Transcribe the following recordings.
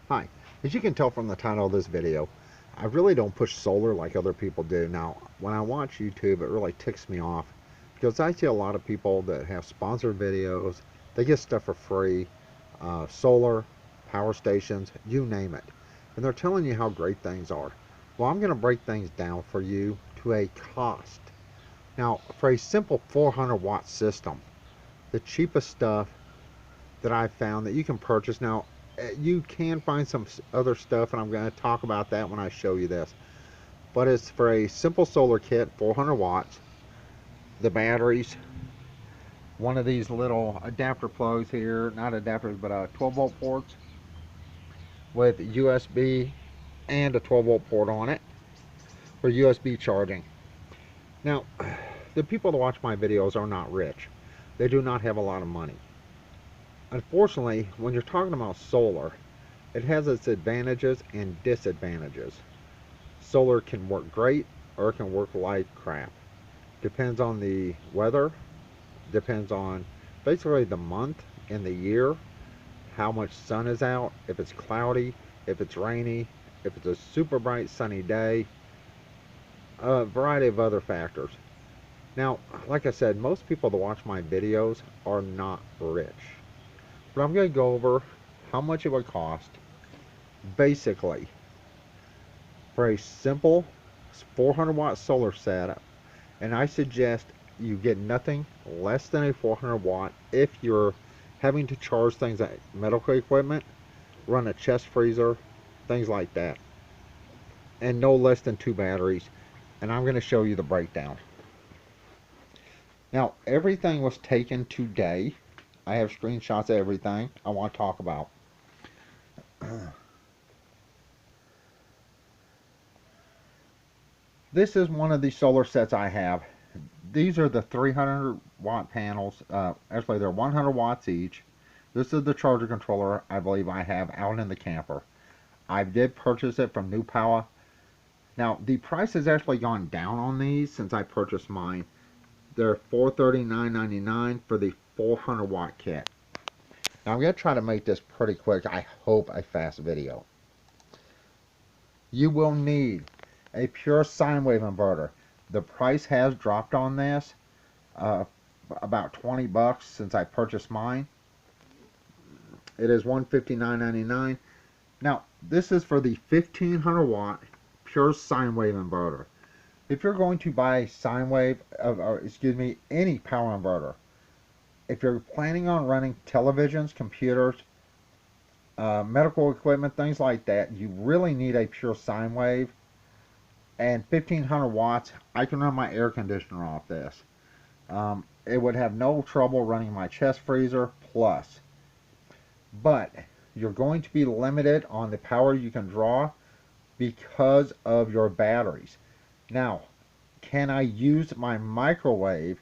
Hi, as you can tell from the title of this video, I really don't push solar like other people do. Now, when I watch YouTube, it really ticks me off because I see a lot of people that have sponsored videos. They get stuff for free, solar, power stations, you name it. And they're telling you how great things are. Well, I'm going to break things down for you to a cost. Now, for a simple 400 watt system, the cheapest stuff that I've found that you can purchase. Now, you can find some other stuff, and I'm going to talk about that when I show you this. But it's for a simple solar kit, 400 watts. The batteries, one of these little adapter plugs here, not adapters, but 12 volt ports with USB and a 12 volt port on it for USB charging. Now, the people that watch my videos are not rich. They do not have a lot of money. Unfortunately, when you're talking about solar, it has its advantages and disadvantages. Solar can work great or it can work like crap. Depends on the weather, depends on basically the month and the year, how much sun is out, if it's cloudy, if it's rainy, if it's a super bright sunny day, a variety of other factors. Now, like I said, most people that watch my videos are not rich. But I'm going to go over how much it would cost basically for a simple 400 watt solar setup, and I suggest you get nothing less than a 400 watt if you're having to charge things like medical equipment, run a chest freezer, things like that, and no less than 2 batteries. And I'm going to show you the breakdown. Now, everything was taken today. I have screenshots of everything I want to talk about. This is one of the solar sets I have. These are the 300 watt panels. Actually, they're 100 watts each. This is the charger controller I believe I have out in the camper. I did purchase it from New Power. Now, the price has actually gone down on these since I purchased mine. They're $439.99 for the 400 watt kit. Now, I'm going to try to make this pretty quick. I hope a fast video. You will need a pure sine wave inverter. The price has dropped on this, about 20 bucks since I purchased mine. It is $159.99. Now, this is for the 1500 watt pure sine wave inverter. If you're going to buy sine wave, or excuse me, any power inverter, if you're planning on running televisions, computers, medical equipment, things like that, you really need a pure sine wave. And 1500 watts, I can run my air conditioner off this. It would have no trouble running my chest freezer plus. But you're going to be limited on the power you can draw because of your batteries. Now, can I use my microwave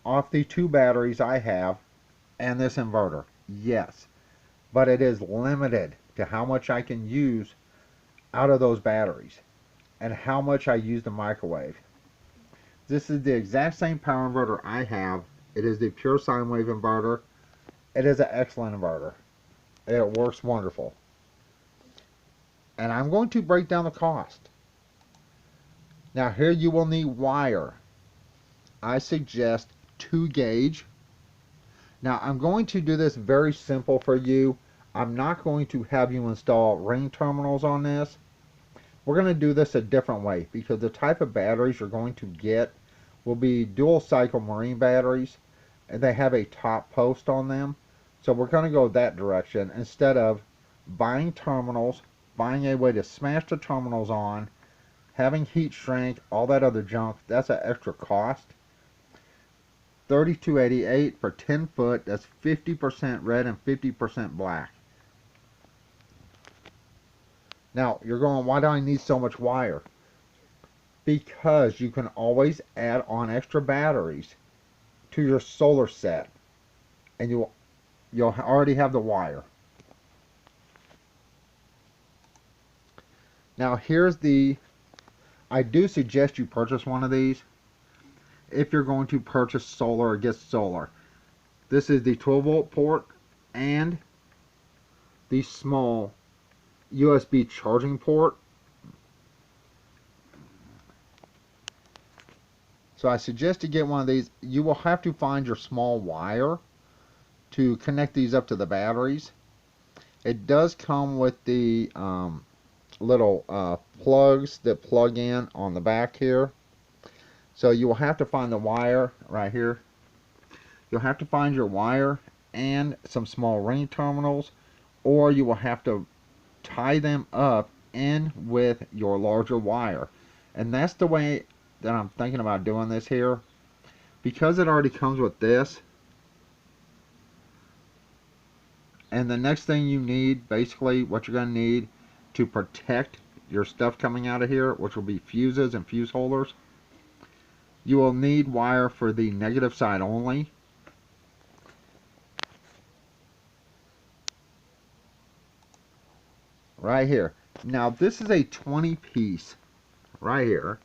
off the 2 batteries I have and this inverter? Yes, but it is limited to how much I can use out of those batteries and how much I use the microwave. This is the exact same power inverter I have. It is the pure sine wave inverter. It is an excellent inverter. It works wonderful. And I'm going to break down the cost. Now, here you will need wire. I suggest 2 gauge. Now, I'm going to do this very simple for you. I'm not going to have you install ring terminals on this. We're going to do this a different way because the type of batteries you're going to get will be dual cycle marine batteries, and they have a top post on them. So we're going to go that direction instead of buying terminals, buying a way to smash the terminals on, having heat shrink, all that other junk. That's an extra cost. $32.88 for 10 foot. That's 50% red and 50% black. Now, you're going, why do I need so much wire? Because you can always add on extra batteries to your solar set, and you'll already have the wire. Now, here's the, I do suggest you purchase one of these if you're going to purchase solar or get solar. This is the 12 volt port and the small USB charging port. So I suggest you get one of these. You will have to find your small wire to connect these up to the batteries. It does come with the little plugs that plug in on the back here. So you will have to find the wire right here. You'll have to find your wire and some small ring terminals, or you will have to tie them up in with your larger wire. And that's the way that I'm thinking about doing this here. Because it already comes with this, and the next thing you need, basically what you're going to need to protect your stuff coming out of here, which will be fuses and fuse holders, you will need wire for the negative side only. Right here. Now this is a 20 piece right here.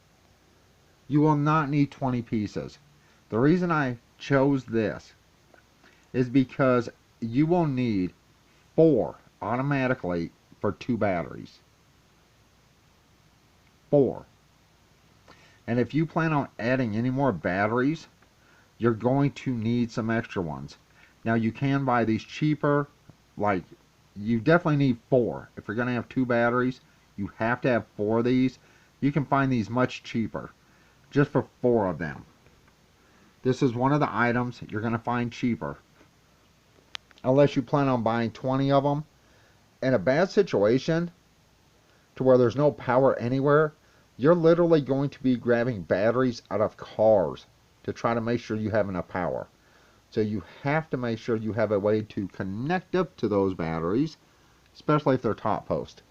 You will not need 20 pieces. The reason I chose this is because you will need 4 automatically for 2 batteries. 4. And if you plan on adding any more batteries, you're going to need some extra ones. Now you can buy these cheaper, like you definitely need 4. If you're going to have 2 batteries, you have to have 4 of these. You can find these much cheaper, just for 4 of them. This is one of the items you're going to find cheaper, unless you plan on buying 20 of them. In a bad situation, to where there's no power anywhere, you're literally going to be grabbing batteries out of cars to try to make sure you have enough power. So you have to make sure you have a way to connect up to those batteries, especially if they're top post.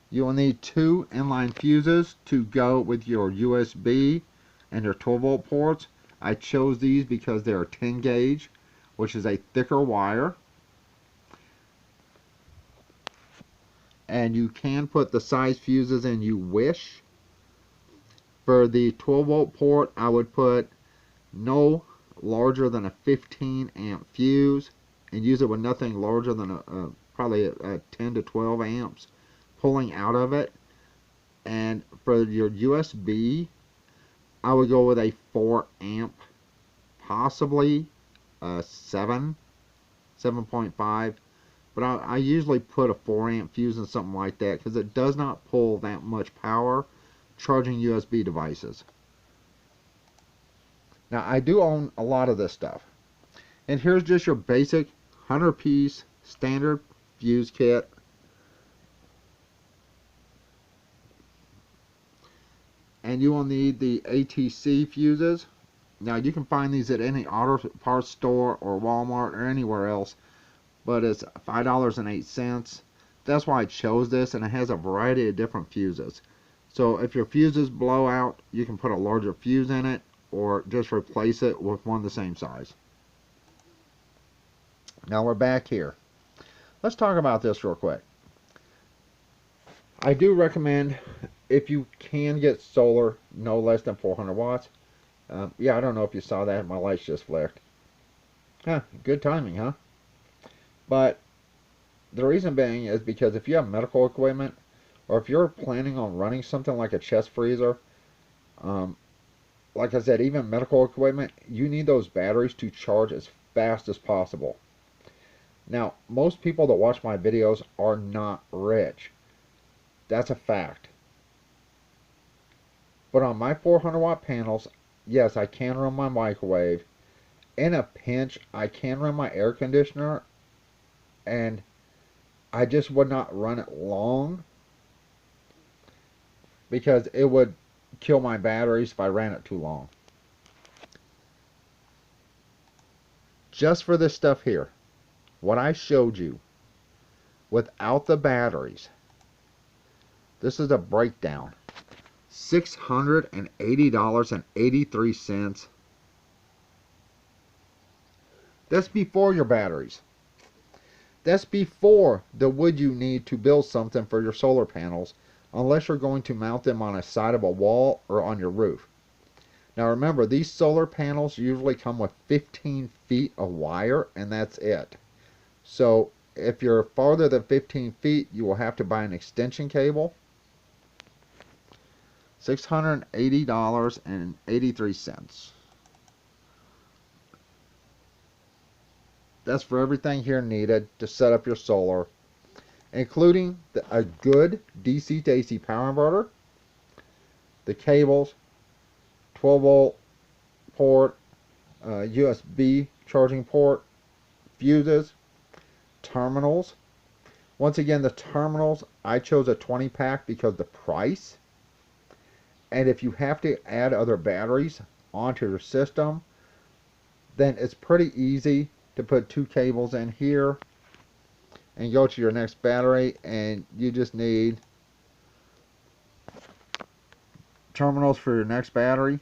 You will need 2 inline fuses to go with your USB and your 12 volt ports. I chose these because they are 10 gauge, which is a thicker wire. And you can put the size fuses in you wish. For the 12 volt port, I would put no larger than a 15 amp fuse, and use it with nothing larger than probably a 10 to 12 amps pulling out of it. And for your USB, I would go with a 4 amp, possibly a 7.5. But I usually put a 4 amp fuse in something like that because it does not pull that much power charging USB devices. Now I do own a lot of this stuff. And here's just your basic 100 piece standard fuse kit. And you will need the ATC fuses. Now you can find these at any auto parts store or Walmart or anywhere else, but it's $5.08. That's why I chose this, and it has a variety of different fuses. So if your fuses blow out, you can put a larger fuse in it or just replace it with one the same size. Now we're back here. Let's talk about this real quick. I do recommend, if you can get solar, no less than 400 watts. Yeah, I don't know if you saw that. My lights just flicked. Huh, good timing, huh? But the reason being is because if you have medical equipment, or if you're planning on running something like a chest freezer, like I said, even medical equipment, you need those batteries to charge as fast as possible. Now, most people that watch my videos are not rich. That's a fact. But on my 400 watt panels, yes, I can run my microwave. In a pinch, I can run my air conditioner, and I just would not run it long because it would kill my batteries if I ran it too long. Just for this stuff here, what I showed you, without the batteries, this is a breakdown. $680.83. That's before your batteries. That's before the wood you need to build something for your solar panels, unless you're going to mount them on a side of a wall or on your roof. Now remember, these solar panels usually come with 15 feet of wire, and that's it. So if you're farther than 15 feet, you will have to buy an extension cable. $680.83. That's for everything here needed to set up your solar, including a good DC to AC power inverter, the cables, 12-volt port, USB charging port, fuses, terminals. Once again, the terminals, I chose a 20-pack because the price. And if you have to add other batteries onto your system, then it's pretty easy to put 2 cables in here and go to your next battery, and you just need terminals for your next battery.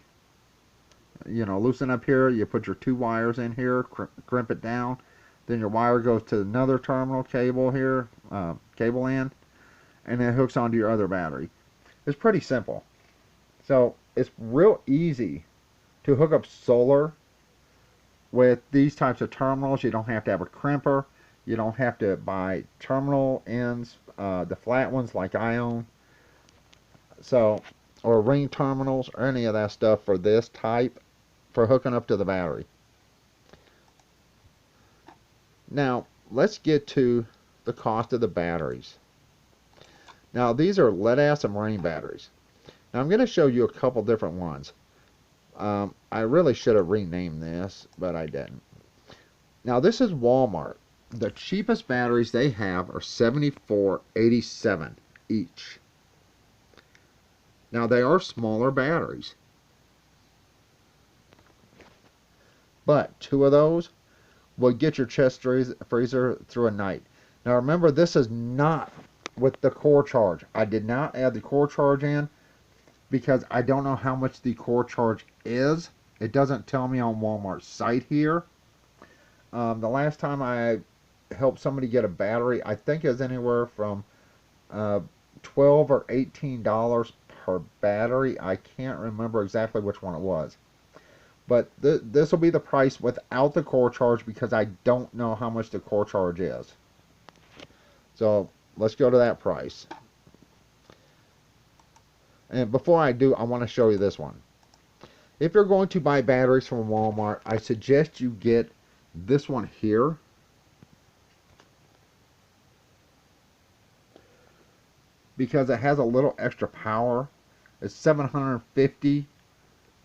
You know, loosen up here, you put your 2 wires in here, crimp it down, then your wire goes to another terminal cable here, cable end, and then it hooks onto your other battery. It's pretty simple. So it's real easy to hook up solar with these types of terminals. You don't have to have a crimper. You don't have to buy terminal ends, the flat ones like I own. So, or ring terminals or any of that stuff for this type for hooking up to the battery. Now, let's get to the cost of the batteries. Now, these are lead acid marine batteries. Now, I'm going to show you a couple different ones. I really should have renamed this, but I didn't. Now, this is Walmart. The cheapest batteries they have are $74.87 each. Now, they are smaller batteries, but 2 of those will get your chest freezer through a night. Now, remember, this is not with the core charge. I did not add the core charge in because I don't know how much the core charge is. It doesn't tell me on Walmart's site here. The last time I helped somebody get a battery, I think it was anywhere from $12 or $18 per battery. I can't remember exactly which one it was. But this will be the price without the core charge because I don't know how much the core charge is. So let's go to that price. And before I do, I want to show you this one. If you're going to buy batteries from Walmart, I suggest you get this one here. Because it has a little extra power. It's 750.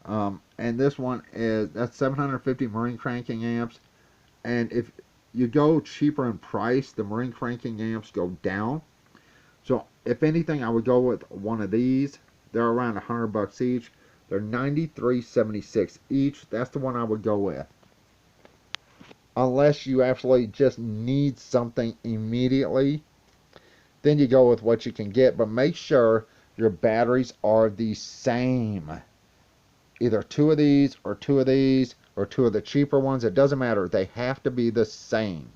And this one that's 750 marine cranking amps. And if you go cheaper in price, the marine cranking amps go down. So if anything, I would go with one of these. They're around $100 each. They're $93.76 each. That's the one I would go with. Unless you actually just need something immediately, then you go with what you can get. But make sure your batteries are the same. Either 2 of these or 2 of these or 2 of the cheaper ones. It doesn't matter. They have to be the same.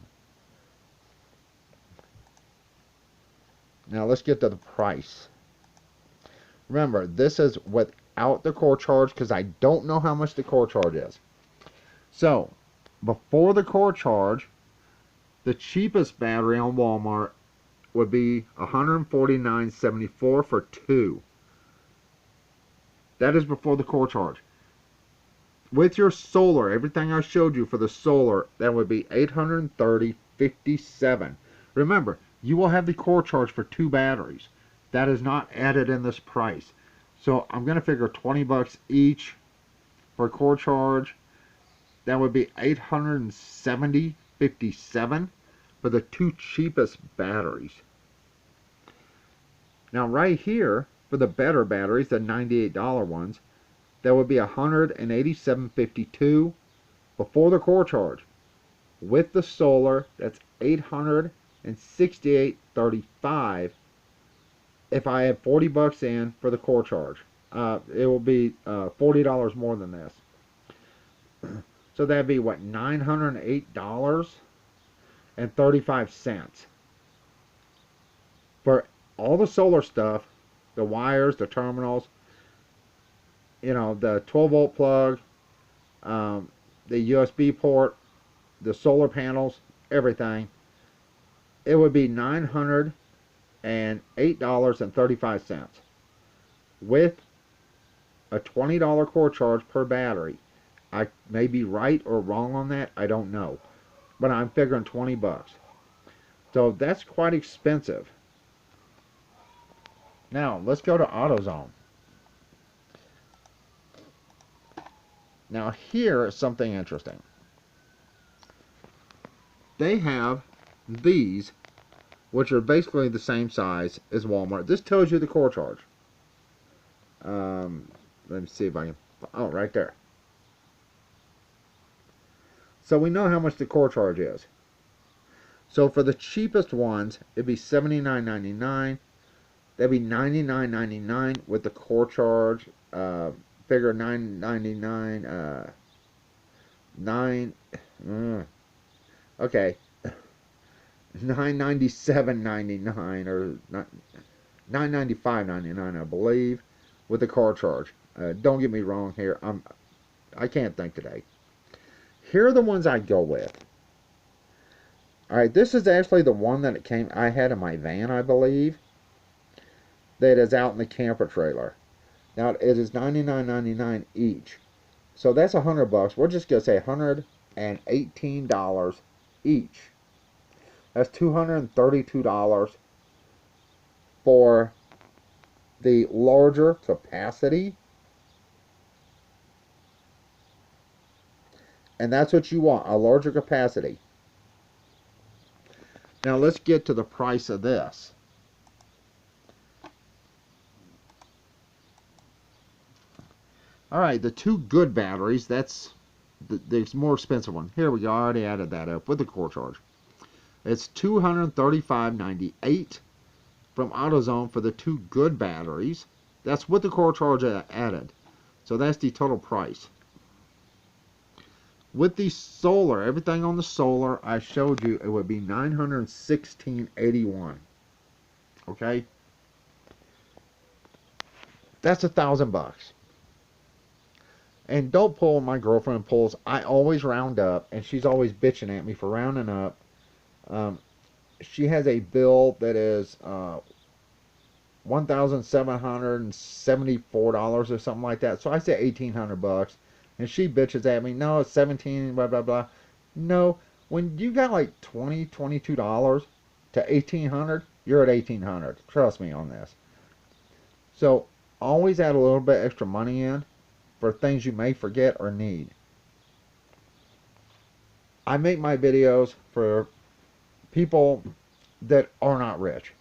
Now let's get to the price. Remember, this is without the core charge because I don't know how much the core charge is. So, before the core charge, the cheapest battery on Walmart would be $149.74 for 2. That is before the core charge. With your solar, everything I showed you for the solar, that would be $830.57. Remember, you will have the core charge for 2 batteries. That is not added in this price. So I'm going to figure $20 each for core charge. That would be $870.57 for the 2 cheapest batteries. Now right here, for the better batteries, the $98 ones, that would be $187.52 before the core charge. With the solar, that's $868.35 if I have $40 in for the core charge. It will be $40 more than this. So that'd be what, $908.35 for all the solar stuff, the wires, the terminals, you know, the 12-volt plug, the USB port, the solar panels, everything. it would be $908.35 with a $20 core charge per battery. I may be right or wrong on that, I don't know. But I'm figuring 20 bucks. So that's quite expensive. Now, let's go to AutoZone. Now, here is something interesting. They have these, which are basically the same size as Walmart. This tells you the core charge. Let me see if I can... Oh, right there. So we know how much the core charge is. So for the cheapest ones, it'd be $79.99. That'd be $99.99 with the core charge. Figure $9.99. Okay. $997.99 or $995.99, I believe, with the car charge. Don't get me wrong here. I can't think today. Here are the ones I go with. All right, this is actually the one that I had in my van, I believe, that is out in the camper trailer. Now it is $99.99 each, so that's $100. We're just gonna say $118 each. That's $232 for the larger capacity. And that's what you want, a larger capacity. Now let's get to the price of this. Alright, the two good batteries, that's the more expensive one. Here we go, I already added that up with the core charge. It's $235.98 from AutoZone for the two good batteries. That's with the core charge added. So that's the total price. With the solar, everything on the solar, I showed you it would be $916.81. Okay? That's $1,000. And don't pull, my girlfriend pulls. I always round up, and she's always bitching at me for rounding up. She has a bill that is $1,774 or something like that. So I say $1,800, and she bitches at me. No, it's 17, blah blah blah. No, when you got like $20, $22 to $1,800, you're at $1,800. Trust me on this. So always add a little bit extra money in for things you may forget or need. I make my videos for people that are not rich.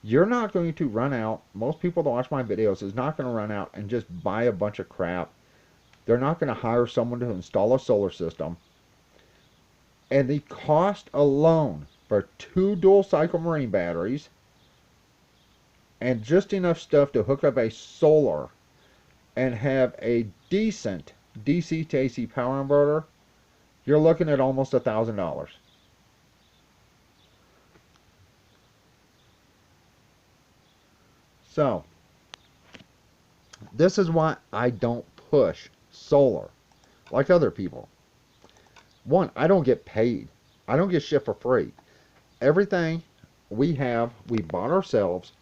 You're not going to run out. Most people that watch my videos is not going to run out and just buy a bunch of crap. They're not going to hire someone to install a solar system. And the cost alone for 2 dual cycle marine batteries and just enough stuff to hook up a solar and have a decent DC to AC power inverter, you're looking at almost $1,000. So, this is why I don't push solar like other people. One, I don't get paid. I don't get shit for free. Everything we bought ourselves.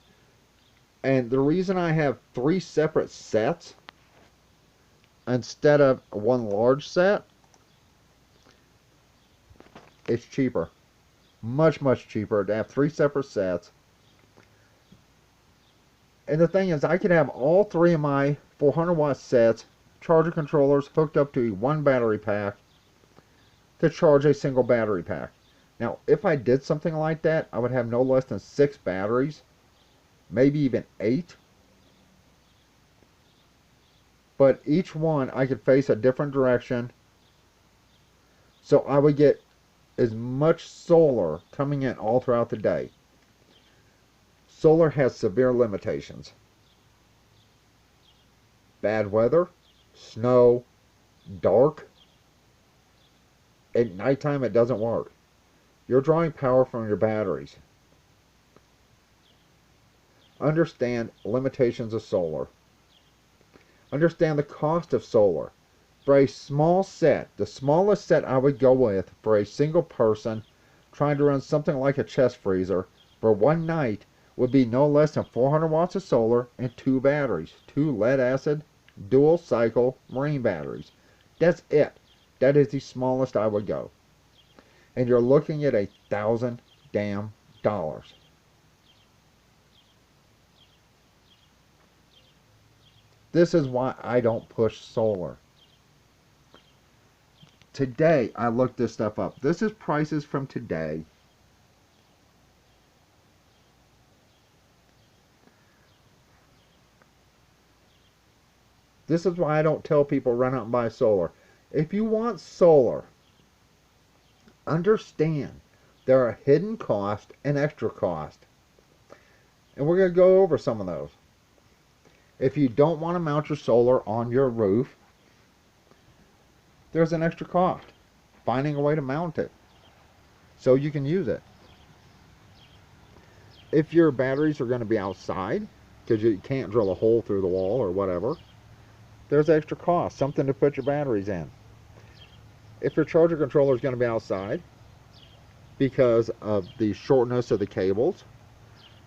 And the reason I have 3 separate sets instead of one large set, it's cheaper. Much, much cheaper to have 3 separate sets. And the thing is, I could have all 3 of my 400-watt sets, charger controllers hooked up to one battery pack to charge a single battery pack. Now, if I did something like that, I would have no less than 6 batteries, maybe even 8. But each one I could face a different direction, so I would get as much solar coming in all throughout the day. Solar has severe limitations. Bad weather, snow, dark. At nighttime it doesn't work. You're drawing power from your batteries. Understand limitations of solar. Understand the cost of solar. For a small set, the smallest set I would go with for a single person trying to run something like a chest freezer for one night would be no less than 400 watts of solar and 2 batteries, 2 lead acid dual cycle marine batteries. That's it. That is the smallest I would go. And you're looking at $1,000 damn dollars. This is why I don't push solar. Today, I looked this stuff up. This is prices from today. This is why I don't tell people run out and buy solar. If you want solar, understand there are hidden costs and extra costs. And we're going to go over some of those. If you don't want to mount your solar on your roof, there's an extra cost. Finding a way to mount it so you can use it. If your batteries are going to be outside, because you can't drill a hole through the wall or whatever, there's extra cost, something to put your batteries in. If your charger controller is going to be outside because of the shortness of the cables,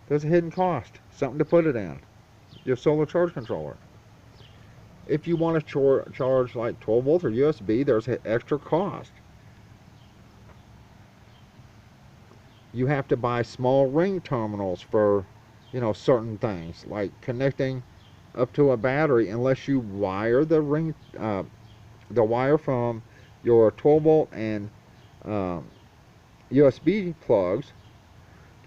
there's a hidden cost, something to put it in. Your solar charge controller. If you want to charge like 12 volts or USB, there's an extra cost. You have to buy small ring terminals for, certain things, like connecting up to a battery, unless you wire the wire from your 12 volt and USB plugs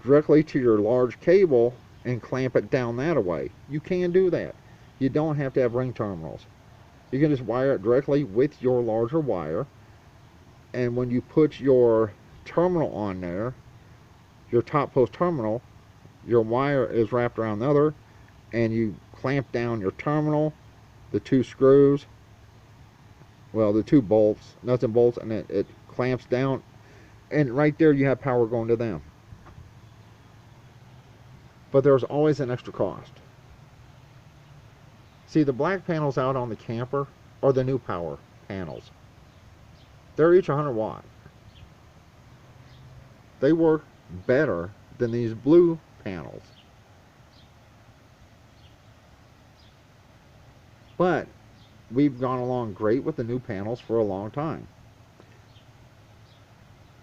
directly to your large cable and clamp it down that way. You can do that. You don't have to have ring terminals. You can just wire it directly with your larger wire, and when you put your terminal on there, your top post terminal, your wire is wrapped around the other, and you clamp down your terminal, the 2 screws, well, the 2 bolts, nuts and bolts, and it clamps down, and right there you have power going to them. But there's always an extra cost. See, the black panels out on the camper are the new power panels. They're each 100 watt. They work better than these blue panels. But we've gone along great with the new panels for a long time.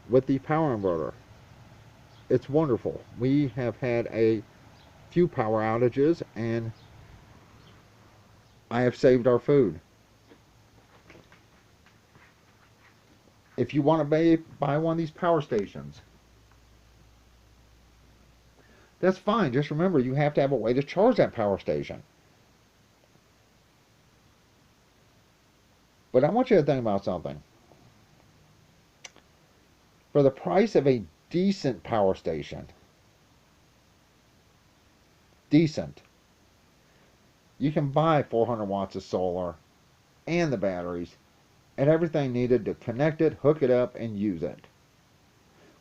With the power inverter, it's wonderful. We have had a few power outages, and I have saved our food. If you want to buy one of these power stations, that's fine. Just remember, you have to have a way to charge that power station. But I want you to think about something. For the price of a decent power station, you can buy 400 watts of solar and the batteries and everything needed to connect it, hook it up, and use it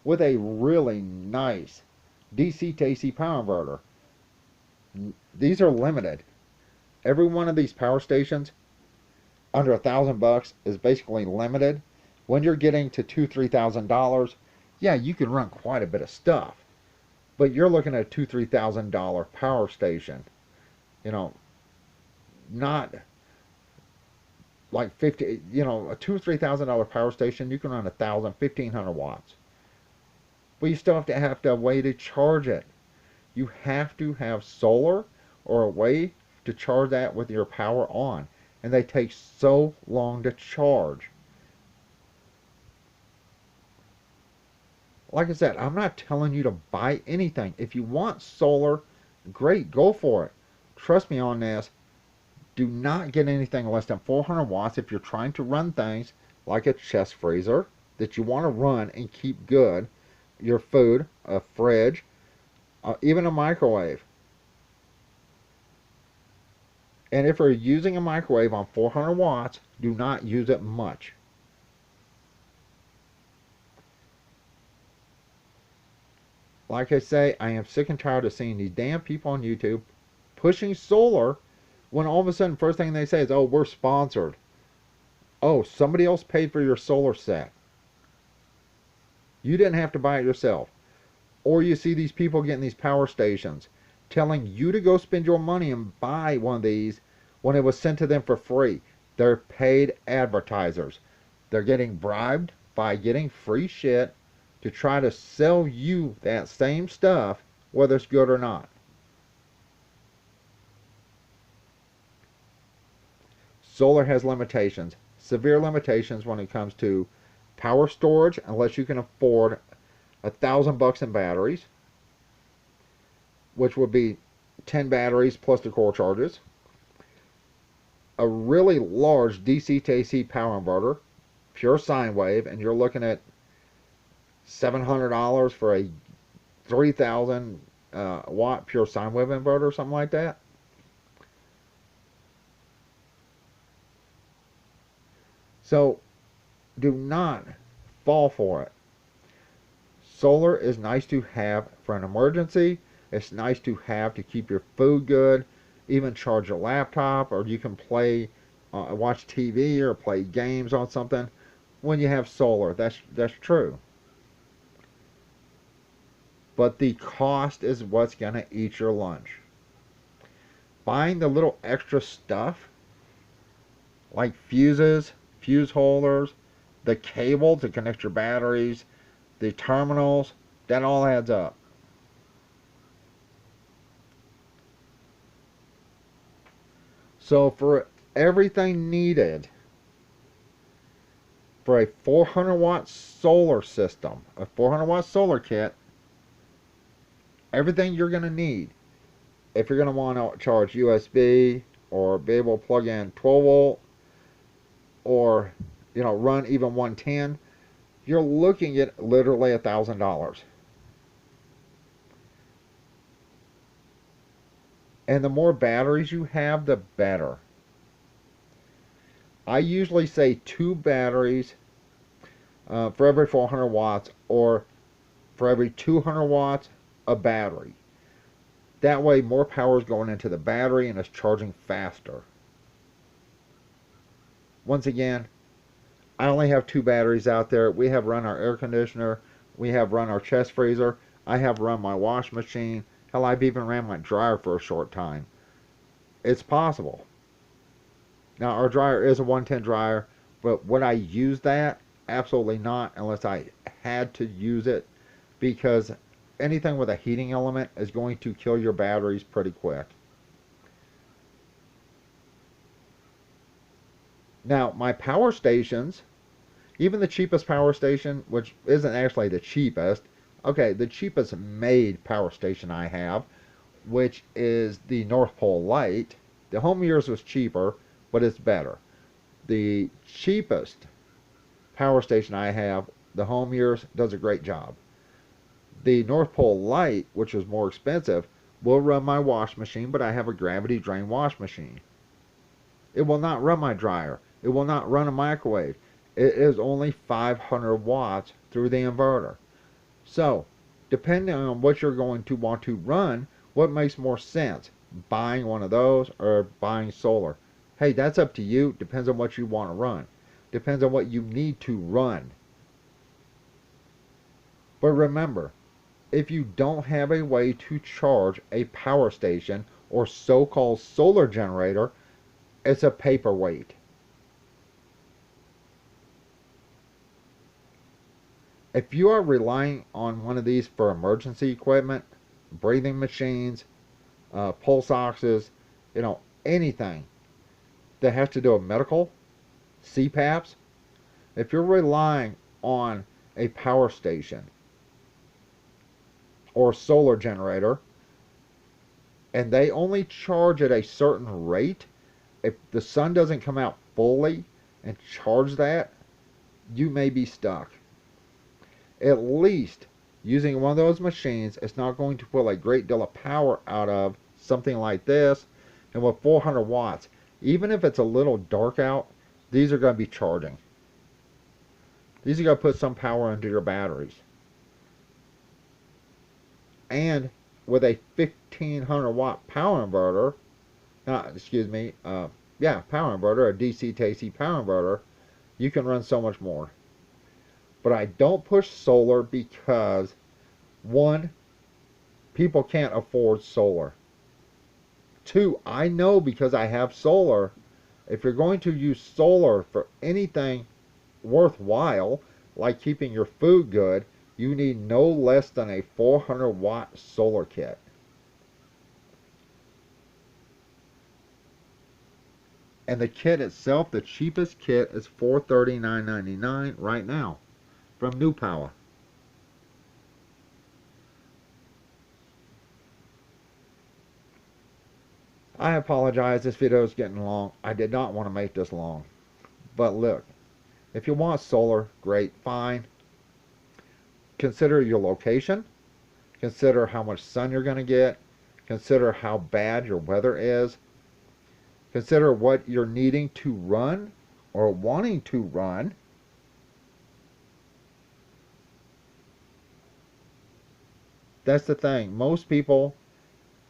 with a really nice DC to AC power inverter. These are limited. Every one of these power stations under $1,000 is basically limited. When you're getting to $2,000-3,000, yeah, you can run quite a bit of stuff, but you're looking at a $2,000-3,000 power station. Not like 50. A $2,000-3,000 power station, you can run 1,000-1,500 watts. But you still have to have a way to charge it. You have to have solar or a way to charge that with your power on, and they take so long to charge. Like I said, I'm not telling you to buy anything. If you want solar, great, go for it. Trust me on this. Do not get anything less than 400 watts if you're trying to run things like a chest freezer that you want to run and keep good, your food, a fridge, even a microwave. And if you're using a microwave on 400 watts, do not use it much. Like I say, I am sick and tired of seeing these damn people on YouTube pushing solar when all of a sudden first thing they say is, oh, we're sponsored. Oh, somebody else paid for your solar set. You didn't have to buy it yourself. Or you see these people getting these power stations telling you to go spend your money and buy one of these when it was sent to them for free. They're paid advertisers. They're getting bribed by getting free shit to try to sell you that same stuff, whether it's good or not. Solar has limitations, severe limitations when it comes to power storage, unless you can afford $1,000 in batteries, which would be 10 batteries plus the core charges. A really large DC to AC power inverter, pure sine wave, and you're looking at $700 for a 3,000 watt pure sine wave inverter, something like that. So do not fall for it. Solar is nice to have for an emergency. It's nice to have to keep your food good, even charge your laptop, or you can play, watch TV or play games on something when you have solar. That's true. But the cost is what's going to eat your lunch. Buying the little extra stuff like fuses, fuse holders, the cable to connect your batteries, the terminals, that all adds up. So for everything needed for a 400 watt solar system, a 400 watt solar kit, everything you're going to need, if you're going to want to charge USB or be able to plug in 12 volt or run even 110, you're looking at literally $1,000. And the more batteries you have, the better. I usually say 2 batteries for every 400 watts, or for every 200 watts, a battery. That way more power is going into the battery and it's charging faster. Once again, I only have 2 batteries out there. We have run our air conditioner. We have run our chest freezer. I have run my wash machine. Hell, I've even ran my dryer for a short time. It's possible. Now, our dryer is a 110 dryer, but would I use that? Absolutely not, unless I had to use it, because anything with a heating element is going to kill your batteries pretty quick. Now, my power stations, even the cheapest power station, which isn't actually the cheapest, okay, the cheapest made power station I have, which is the North Pole Light. The home yours was cheaper, but it's better. The cheapest power station I have, the home yours, does a great job. The North Pole Light, which is more expensive, will run my wash machine, but I have a gravity drain wash machine. It will not run my dryer. It will not run a microwave. It is only 500 watts through the inverter. So, depending on what you're going to want to run, what makes more sense? Buying one of those or buying solar? Hey, that's up to you. Depends on what you want to run. Depends on what you need to run. But remember, if you don't have a way to charge a power station or so-called solar generator, it's a paperweight. If you are relying on one of these for emergency equipment, breathing machines, pulse oxes, anything that has to do with medical, CPAPs, if you're relying on a power station or solar generator, and they only charge at a certain rate, if the sun doesn't come out fully and charge that, you may be stuck. At least using one of those machines, it's not going to pull a great deal of power out of something like this. And with 400 watts, even if it's a little dark out, these are going to be charging. These are going to put some power into your batteries. And with a 1500 watt power inverter, power inverter, a DC to AC power inverter, you can run so much more. But I don't push solar because, one, people can't afford solar. Two, I know because I have solar, if you're going to use solar for anything worthwhile, like keeping your food good, you need no less than a 400-watt solar kit. And the kit itself, the cheapest kit, is $439.99 right now from New Power. I apologize, this video is getting long. I did not want to make this long. But look, if you want solar, great, fine. Consider your location. Consider how much sun you're going to get. Consider how bad your weather is. Consider what you're needing to run or wanting to run. That's the thing. Most people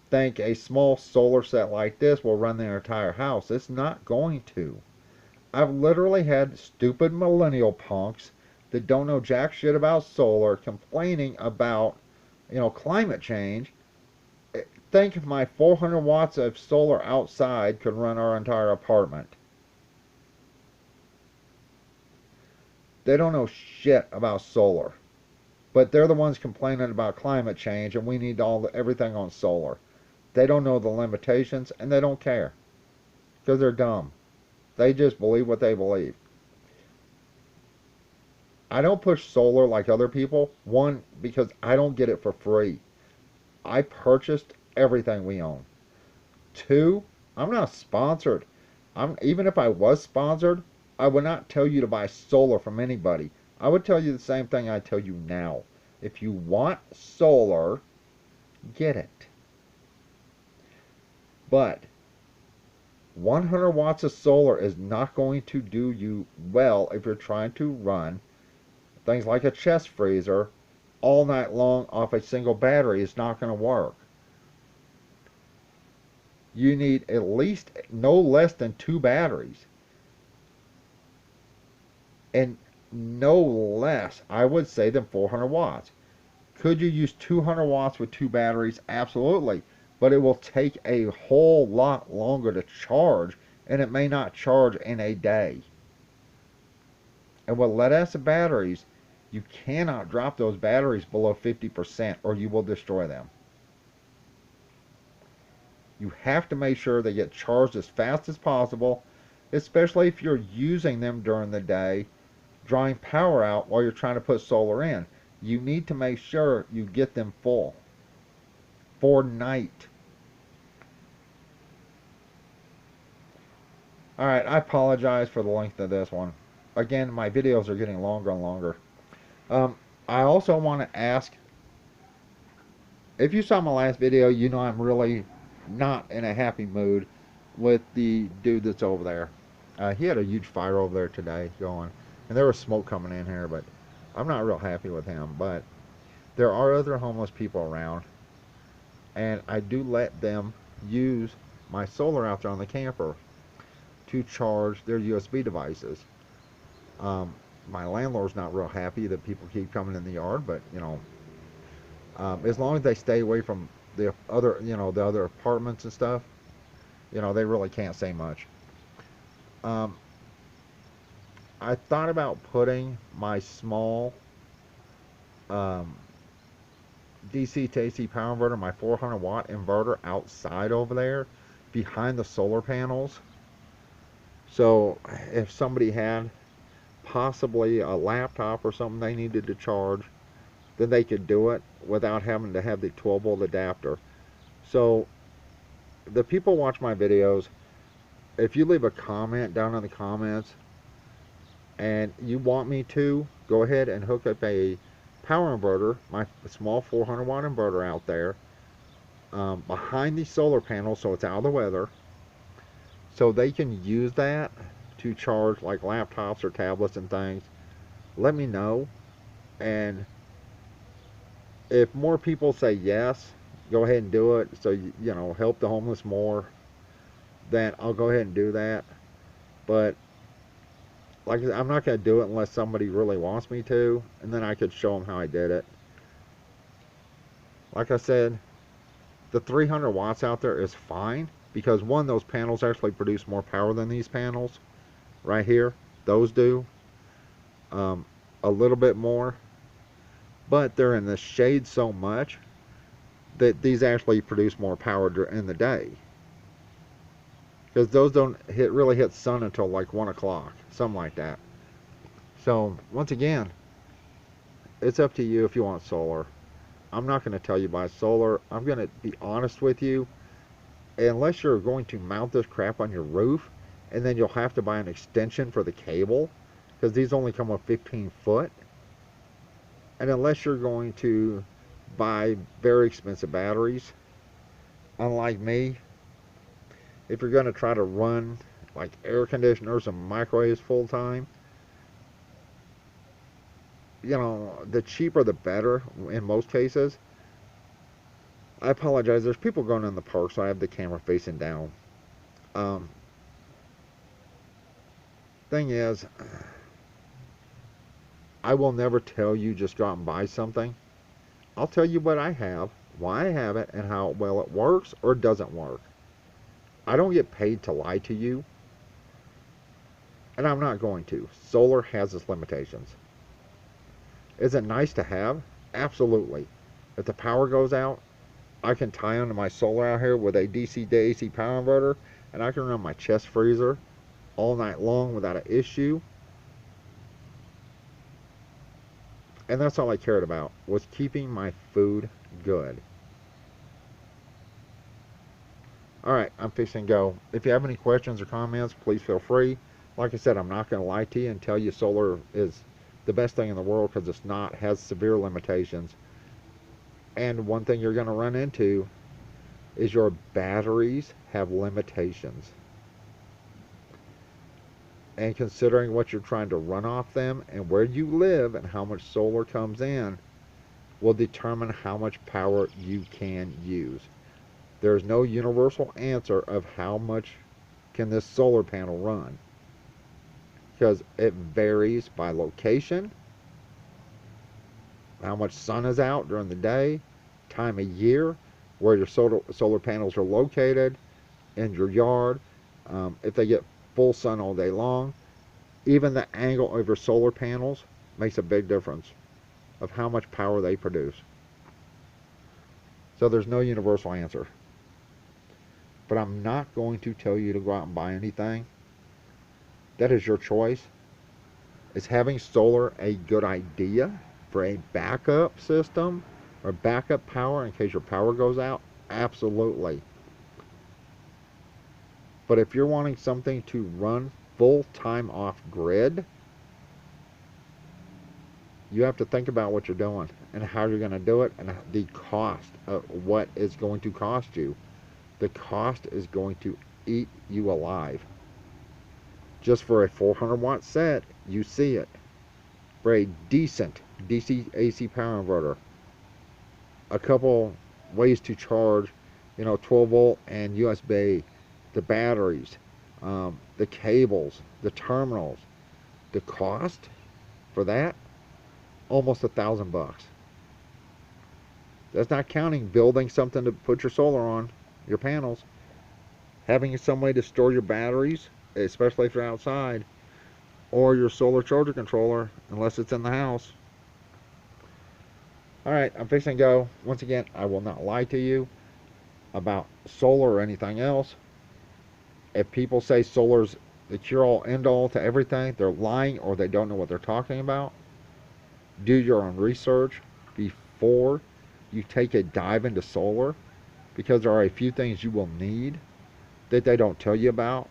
think a small solar set like this will run their entire house. It's not going to. I've literally had stupid millennial punks that don't know jack shit about solar complaining about, climate change. Think my 400 watts of solar outside could run our entire apartment. They don't know shit about solar. But they're the ones complaining about climate change and we need everything on solar. They don't know the limitations and they don't care. Because they're dumb. They just believe what they believe. I don't push solar like other people. One, because I don't get it for free. I purchased everything we own. Two, I'm not sponsored. Even if I was sponsored, I would not tell you to buy solar from anybody. I would tell you the same thing I tell you now. If you want solar, get it. But 100 watts of solar is not going to do you well if you're trying to run things like a chest freezer all night long off a single battery. It's not going to work. You need at least no less than 2 batteries. And no less, I would say, than 400 watts. Could you use 200 watts with 2 batteries? Absolutely. But it will take a whole lot longer to charge, and it may not charge in a day. And with lead-acid batteries, you cannot drop those batteries below 50% or you will destroy them. You have to make sure they get charged as fast as possible, especially if you're using them during the day, drawing power out while you're trying to put solar in. You need to make sure you get them full for night. Alright, I apologize for the length of this one. Again, my videos are getting longer and longer. I also want to ask, if you saw my last video, you know I'm really not in a happy mood with the dude that's over there. He had a huge fire over there today going, and there was smoke coming in here, but I'm not real happy with him. But there are other homeless people around, and I do let them use my solar out there on the camper to charge their USB devices. My landlord's not real happy that people keep coming in the yard, but as long as they stay away from the other, the other apartments and stuff, they really can't say much. I thought about putting my small DC to AC power inverter, my 400 watt inverter, outside over there behind the solar panels. So if somebody had possibly a laptop or something they needed to charge, then they could do it without having to have the 12 volt adapter. So the people watch my videos, if you leave a comment down in the comments and you want me to go ahead and hook up a power inverter, my small 400 watt inverter out there behind the solar panel so it's out of the weather, so they can use that to charge like laptops or tablets and things, let me know. And if more people say yes, go ahead and do it, so help the homeless more, then I'll go ahead and do that. But Like, I'm not going to do it unless somebody really wants me to, and then I could show them how I did it. Like I said, the 300 watts out there is fine because one, those panels actually produce more power than these panels right here. Those do um, a little bit more, but they're in the shade so much that these actually produce more power in the day, because those don't really hit sun until like 1 o'clock, something like that. So once again, it's up to you if you want solar. I'm not going to tell you buy solar. I'm going to be honest with you. Unless you're going to mount this crap on your roof, and then you'll have to buy an extension for the cable, because these only come with 15 foot. And unless you're going to buy very expensive batteries, unlike me, if you're going to try to run like air conditioners and microwaves full time, you know, the cheaper the better in most cases. I apologize. There's people going in the park, so I have the camera facing down. Um, thing is, I will never tell you just go out and buy something. I'll tell you what I have, why I have it, and how well it works or doesn't work. I don't get paid to lie to you, and I'm not going to. Solar has its limitations. Is it nice to have? Absolutely. If the power goes out, I can tie onto my solar out here with a DC to AC power inverter, and I can run my chest freezer all night long without an issue. And that's all I cared about, was keeping my food good. Alright, I'm fixing to go. If you have any questions or comments, please feel free. Like I said, I'm not going to lie to you and tell you solar is the best thing in the world, because it's not. It has severe limitations. And one thing you're going to run into is your batteries have limitations. And considering what you're trying to run off them and where you live and how much solar comes in will determine how much power you can use. There's no universal answer of how much can this solar panel run, because it varies by location, how much sun is out during the day, time of year, where your solar panels are located in your yard, if they get full sun all day long. Even the angle of your solar panels makes a big difference of how much power they produce. So there's no universal answer. But I'm not going to tell you to go out and buy anything. That is your choice. Is having solar a good idea for a backup system or backup power in case your power goes out? Absolutely. But if you're wanting something to run full time off grid, you have to think about what you're doing and how you're going to do it, and the cost of what it's going to cost you. The cost is going to eat you alive. Just for a 400 watt set, you see it. For a decent DC AC power inverter, a couple ways to charge, 12 volt and USB, the batteries, the cables, the terminals, the cost for that, almost $1,000. That's not counting building something to put your solar on, your panels, having some way to store your batteries, especially if you're outside, or your solar charger controller, unless it's in the house. Alright, I'm fixing to go. Once again, I will not lie to you about solar or anything else. If people say solar's the cure-all, end-all to everything, they're lying or they don't know what they're talking about. Do your own research before you take a dive into solar, because there are a few things you will need that they don't tell you about.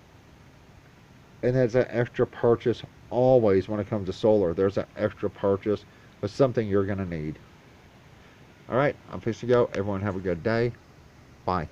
And there's an extra purchase always when it comes to solar. There's an extra purchase of something you're going to need. Alright, I'm fixing to go. Everyone have a good day. Bye.